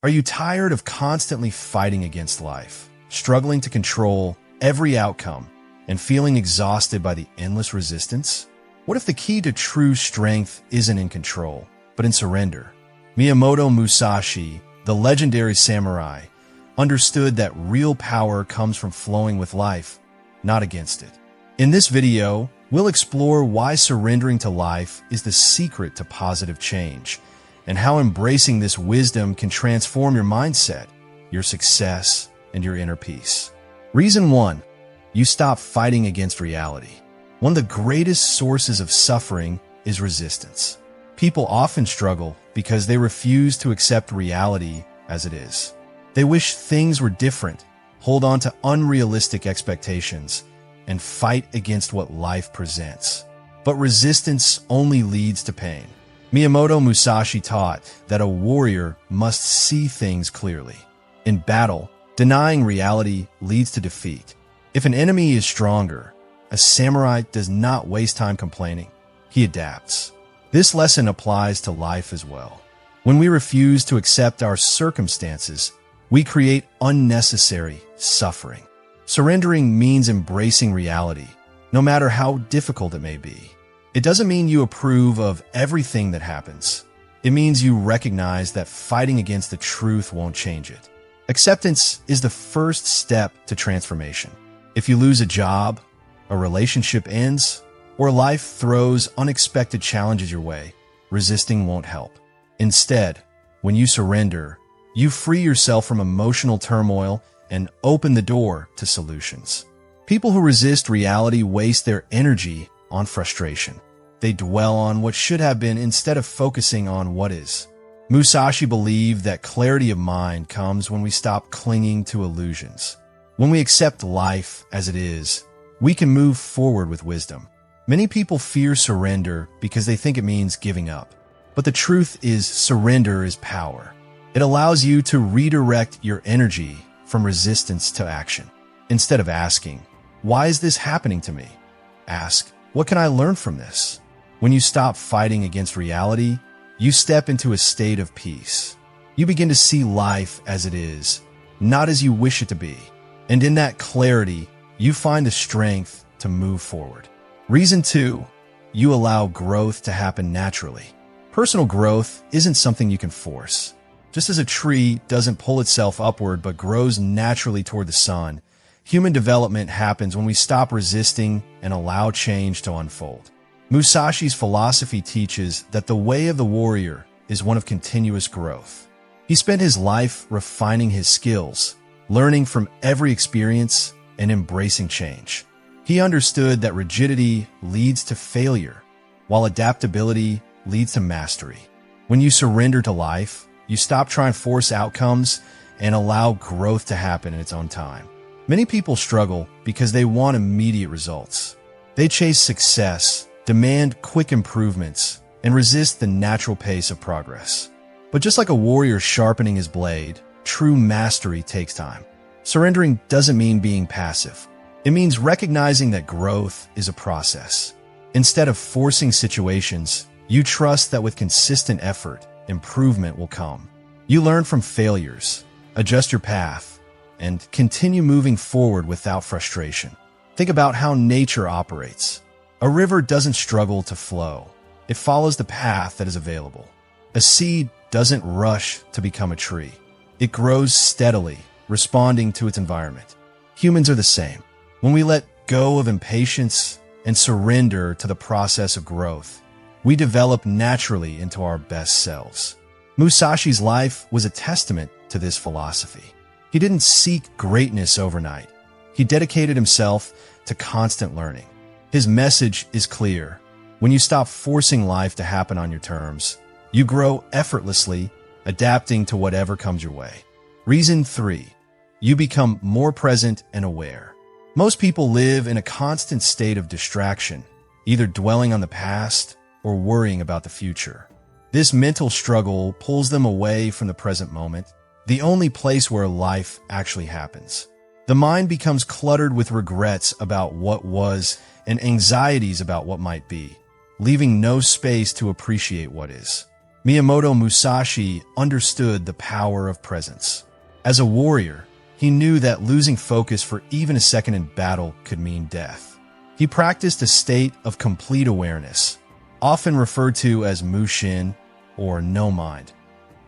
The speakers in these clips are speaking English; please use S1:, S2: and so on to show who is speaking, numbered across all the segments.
S1: Are you tired of constantly fighting against life, struggling to control every outcome, and feeling exhausted by the endless resistance? What if the key to true strength isn't in control, but in surrender? Miyamoto Musashi, the legendary samurai, understood that real power comes from flowing with life, not against it. In this video, we'll explore why surrendering to life is the secret to positive change, and how embracing this wisdom can transform your mindset, your success, and your inner peace. Reason 1. You stop fighting against reality. One of the greatest sources of suffering is resistance. People often struggle because they refuse to accept reality as it is. They wish things were different, hold on to unrealistic expectations, and fight against what life presents. But resistance only leads to pain. Miyamoto Musashi taught that a warrior must see things clearly. In battle, denying reality leads to defeat. If an enemy is stronger, a samurai does not waste time complaining. He adapts. This lesson applies to life as well. When we refuse to accept our circumstances, we create unnecessary suffering. Surrendering means embracing reality, no matter how difficult it may be. It doesn't mean you approve of everything that happens. It means you recognize that fighting against the truth won't change it. Acceptance is the first step to transformation. If you lose a job, a relationship ends, or life throws unexpected challenges your way, resisting won't help. Instead, when you surrender, you free yourself from emotional turmoil and open the door to solutions. People who resist reality waste their energy on frustration. They dwell on what should have been instead of focusing on what is. Musashi believed that clarity of mind comes when we stop clinging to illusions. When we accept life as it is, we can move forward with wisdom. Many people fear surrender because they think it means giving up. But the truth is, surrender is power. It allows you to redirect your energy from resistance to action. Instead of asking, "Why is this happening to me?" ask, "What can I learn from this?" When you stop fighting against reality, you step into a state of peace. You begin to see life as it is, not as you wish it to be. And in that clarity, you find the strength to move forward. Reason 2, you allow growth to happen naturally. Personal growth isn't something you can force. Just as a tree doesn't pull itself upward but grows naturally toward the sun, human development happens when we stop resisting and allow change to unfold. Musashi's philosophy teaches that the way of the warrior is one of continuous growth. He spent his life refining his skills, learning from every experience, and embracing change. He understood that rigidity leads to failure, while adaptability leads to mastery. When you surrender to life, you stop trying to force outcomes and allow growth to happen in its own time. Many people struggle because they want immediate results. They chase success, demand quick improvements, and resist the natural pace of progress. But just like a warrior sharpening his blade, true mastery takes time. Surrendering doesn't mean being passive. It means recognizing that growth is a process. Instead of forcing situations, you trust that with consistent effort, improvement will come. You learn from failures, adjust your path, and continue moving forward without frustration. Think about how nature operates. A river doesn't struggle to flow. It follows the path that is available. A seed doesn't rush to become a tree. It grows steadily, responding to its environment. Humans are the same. When we let go of impatience and surrender to the process of growth, we develop naturally into our best selves. Musashi's life was a testament to this philosophy. He didn't seek greatness overnight. He dedicated himself to constant learning. His message is clear. When you stop forcing life to happen on your terms, you grow effortlessly, adapting to whatever comes your way. Reason 3, you become more present and aware. Most people live in a constant state of distraction, either dwelling on the past or worrying about the future. This mental struggle pulls them away from the present moment, the only place where life actually happens. The mind becomes cluttered with regrets about what was and anxieties about what might be, leaving no space to appreciate what is. Miyamoto Musashi understood the power of presence. As a warrior, he knew that losing focus for even a second in battle could mean death. He practiced a state of complete awareness, often referred to as mushin or no mind,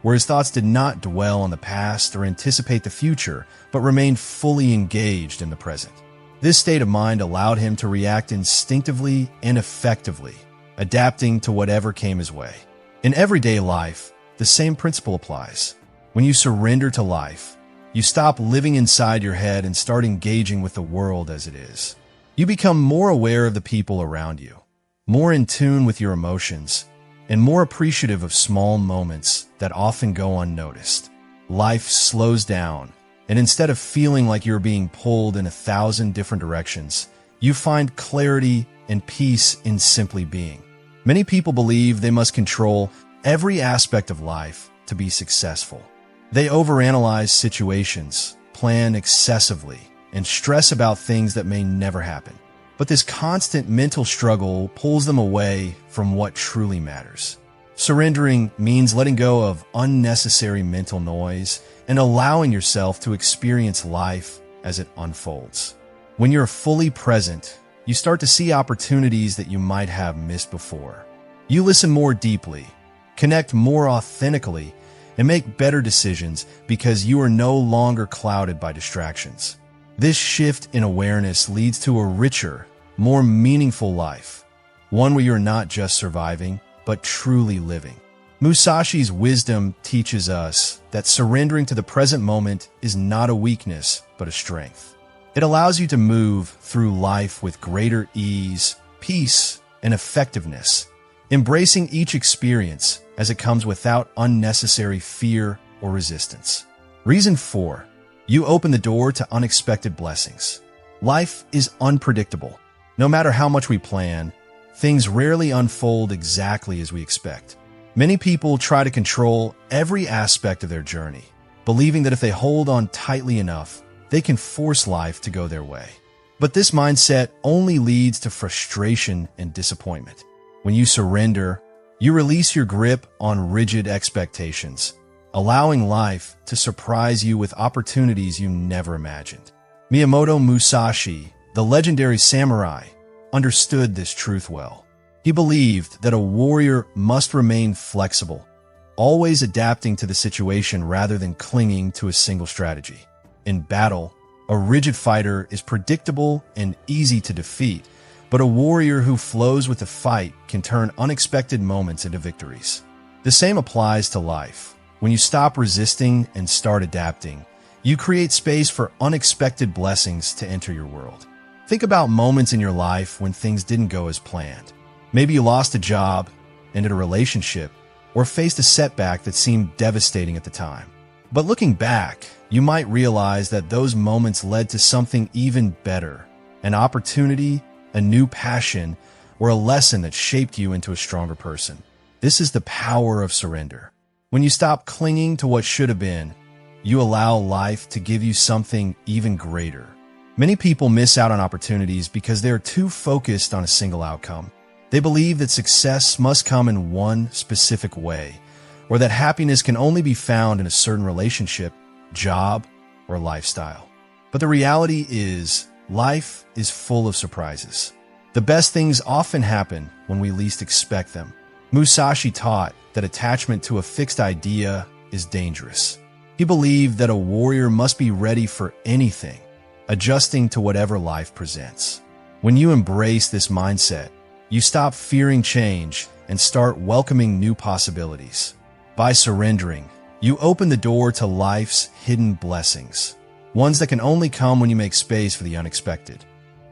S1: where his thoughts did not dwell on the past or anticipate the future, but remained fully engaged in the present. This state of mind allowed him to react instinctively and effectively, adapting to whatever came his way. In everyday life, the same principle applies. When you surrender to life, you stop living inside your head and start engaging with the world as it is. You become more aware of the people around you, more in tune with your emotions, and more appreciative of small moments that often go unnoticed. Life slows down, and instead of feeling like you're being pulled in 1,000 different directions, you find clarity and peace in simply being. Many people believe they must control every aspect of life to be successful. They overanalyze situations, plan excessively, and stress about things that may never happen. But this constant mental struggle pulls them away from what truly matters. Surrendering means letting go of unnecessary mental noise and allowing yourself to experience life as it unfolds. When you're fully present, you start to see opportunities that you might have missed before. You listen more deeply, connect more authentically, and make better decisions because you are no longer clouded by distractions. This shift in awareness leads to a richer, more meaningful life, one where you're not just surviving, but truly living. Musashi's wisdom teaches us that surrendering to the present moment is not a weakness, but a strength. It allows you to move through life with greater ease, peace, and effectiveness, embracing each experience as it comes without unnecessary fear or resistance. Reason 4. You open the door to unexpected blessings. Life is unpredictable. No matter how much we plan, things rarely unfold exactly as we expect. Many people try to control every aspect of their journey, believing that if they hold on tightly enough, they can force life to go their way. But this mindset only leads to frustration and disappointment. When you surrender, you release your grip on rigid expectations, allowing life to surprise you with opportunities you never imagined. Miyamoto Musashi, the legendary samurai, understood this truth well. He believed that a warrior must remain flexible, always adapting to the situation rather than clinging to a single strategy. In battle, a rigid fighter is predictable and easy to defeat, but a warrior who flows with the fight can turn unexpected moments into victories. The same applies to life. When you stop resisting and start adapting, you create space for unexpected blessings to enter your world. Think about moments in your life when things didn't go as planned. Maybe you lost a job, ended a relationship, or faced a setback that seemed devastating at the time. But looking back, you might realize that those moments led to something even better, an opportunity, a new passion, or a lesson that shaped you into a stronger person. This is the power of surrender. When you stop clinging to what should have been, you allow life to give you something even greater. Many people miss out on opportunities because they are too focused on a single outcome. They believe that success must come in one specific way, or that happiness can only be found in a certain relationship, job, or lifestyle. But the reality is, life is full of surprises. The best things often happen when we least expect them. Musashi taught that attachment to a fixed idea is dangerous. He believed that a warrior must be ready for anything, adjusting to whatever life presents. When you embrace this mindset, you stop fearing change and start welcoming new possibilities. By surrendering, you open the door to life's hidden blessings, ones that can only come when you make space for the unexpected.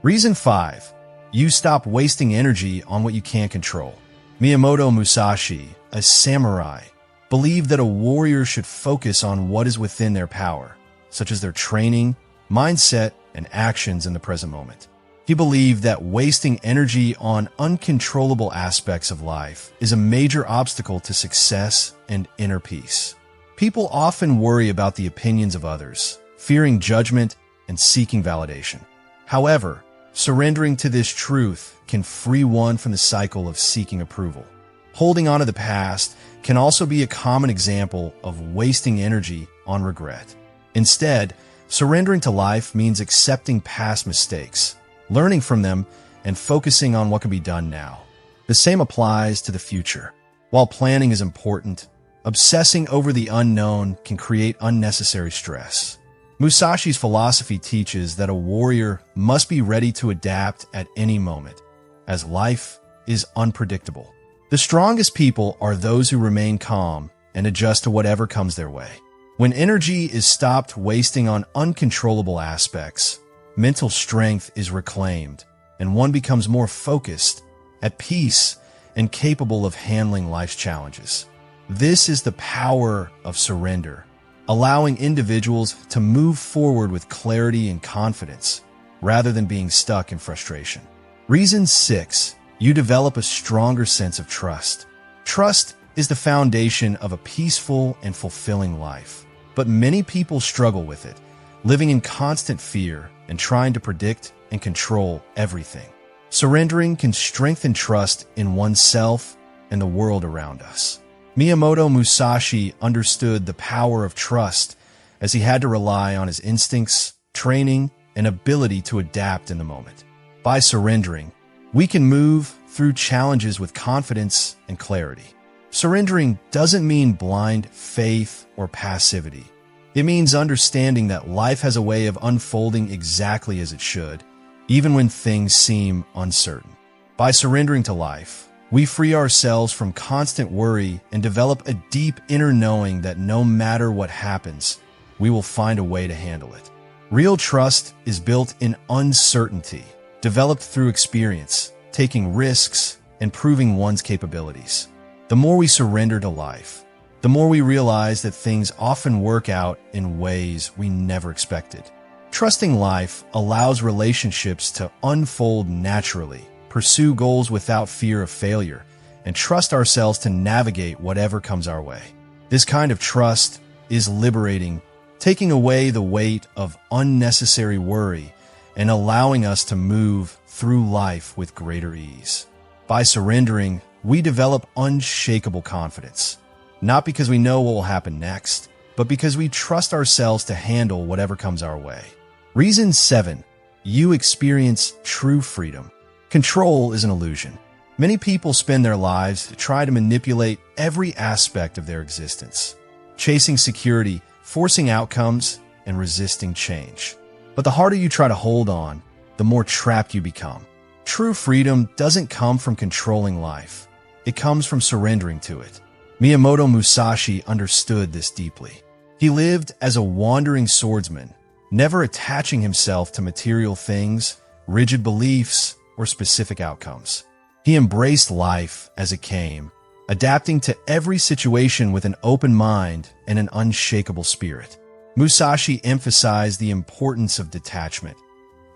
S1: Reason 5. You stop wasting energy on what you can't control. Miyamoto Musashi, a samurai, believed that a warrior should focus on what is within their power, such as their training, mindset, and actions in the present moment. He believed that wasting energy on uncontrollable aspects of life is a major obstacle to success and inner peace. People often worry about the opinions of others, fearing judgment and seeking validation. However, surrendering to this truth can free one from the cycle of seeking approval. Holding on to the past can also be a common example of wasting energy on regret. Instead, surrendering to life means accepting past mistakes, learning from them, and focusing on what can be done now. The same applies to the future. While planning is important, obsessing over the unknown can create unnecessary stress. Musashi's philosophy teaches that a warrior must be ready to adapt at any moment, as life is unpredictable. The strongest people are those who remain calm and adjust to whatever comes their way. When energy is stopped wasting on uncontrollable aspects, mental strength is reclaimed, and one becomes more focused, at peace, and capable of handling life's challenges. This is the power of surrender, allowing individuals to move forward with clarity and confidence, rather than being stuck in frustration. Reason 6. You develop a stronger sense of trust. Trust is the foundation of a peaceful and fulfilling life. But many people struggle with it, living in constant fear and trying to predict and control everything. Surrendering can strengthen trust in oneself and the world around us. Miyamoto Musashi understood the power of trust as he had to rely on his instincts, training, and ability to adapt in the moment. By surrendering, we can move through challenges with confidence and clarity. Surrendering doesn't mean blind faith or passivity. It means understanding that life has a way of unfolding exactly as it should, even when things seem uncertain. By surrendering to life, we free ourselves from constant worry and develop a deep inner knowing that no matter what happens, we will find a way to handle it. Real trust is built in uncertainty, developed through experience, taking risks, and proving one's capabilities. The more we surrender to life, the more we realize that things often work out in ways we never expected. Trusting life allows relationships to unfold naturally, pursue goals without fear of failure, and trust ourselves to navigate whatever comes our way. This kind of trust is liberating, taking away the weight of unnecessary worry and allowing us to move through life with greater ease. By surrendering, we develop unshakable confidence, not because we know what will happen next, but because we trust ourselves to handle whatever comes our way. Reason 7. You experience true freedom. Control is an illusion. Many people spend their lives to try to manipulate every aspect of their existence, chasing security, forcing outcomes, and resisting change. But the harder you try to hold on, the more trapped you become. True freedom doesn't come from controlling life. It comes from surrendering to it. Miyamoto Musashi understood this deeply. He lived as a wandering swordsman, never attaching himself to material things, rigid beliefs, or specific outcomes. He embraced life as it came, adapting to every situation with an open mind and an unshakable spirit. Musashi emphasized the importance of detachment,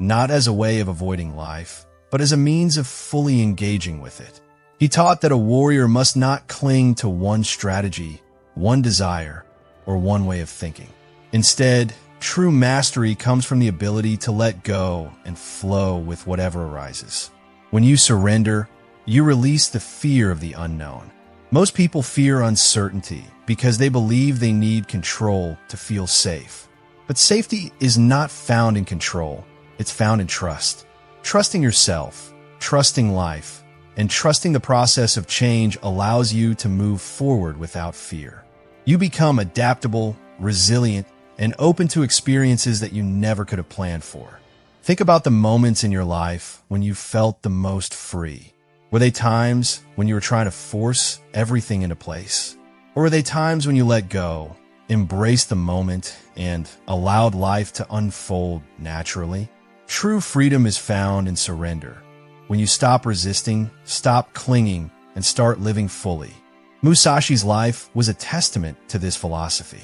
S1: not as a way of avoiding life, but as a means of fully engaging with it. He taught that a warrior must not cling to one strategy, one desire, or one way of thinking. Instead, true mastery comes from the ability to let go and flow with whatever arises. When you surrender, you release the fear of the unknown. Most people fear uncertainty because they believe they need control to feel safe. But safety is not found in control. It's found in trust. Trusting yourself, trusting life, and trusting the process of change allows you to move forward without fear. You become adaptable, resilient, and open to experiences that you never could have planned for. Think about the moments in your life when you felt the most free. Were they times when you were trying to force everything into place? Or were they times when you let go, embraced the moment, and allowed life to unfold naturally? True freedom is found in surrender. When you stop resisting, stop clinging, and start living fully. Musashi's life was a testament to this philosophy.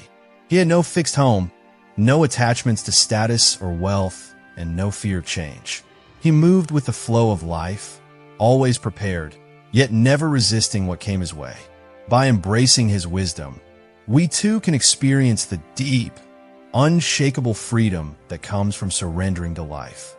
S1: He had no fixed home, no attachments to status or wealth, and no fear of change. He moved with the flow of life, always prepared, yet never resisting what came his way. By embracing his wisdom, we too can experience the deep, unshakable freedom that comes from surrendering to life.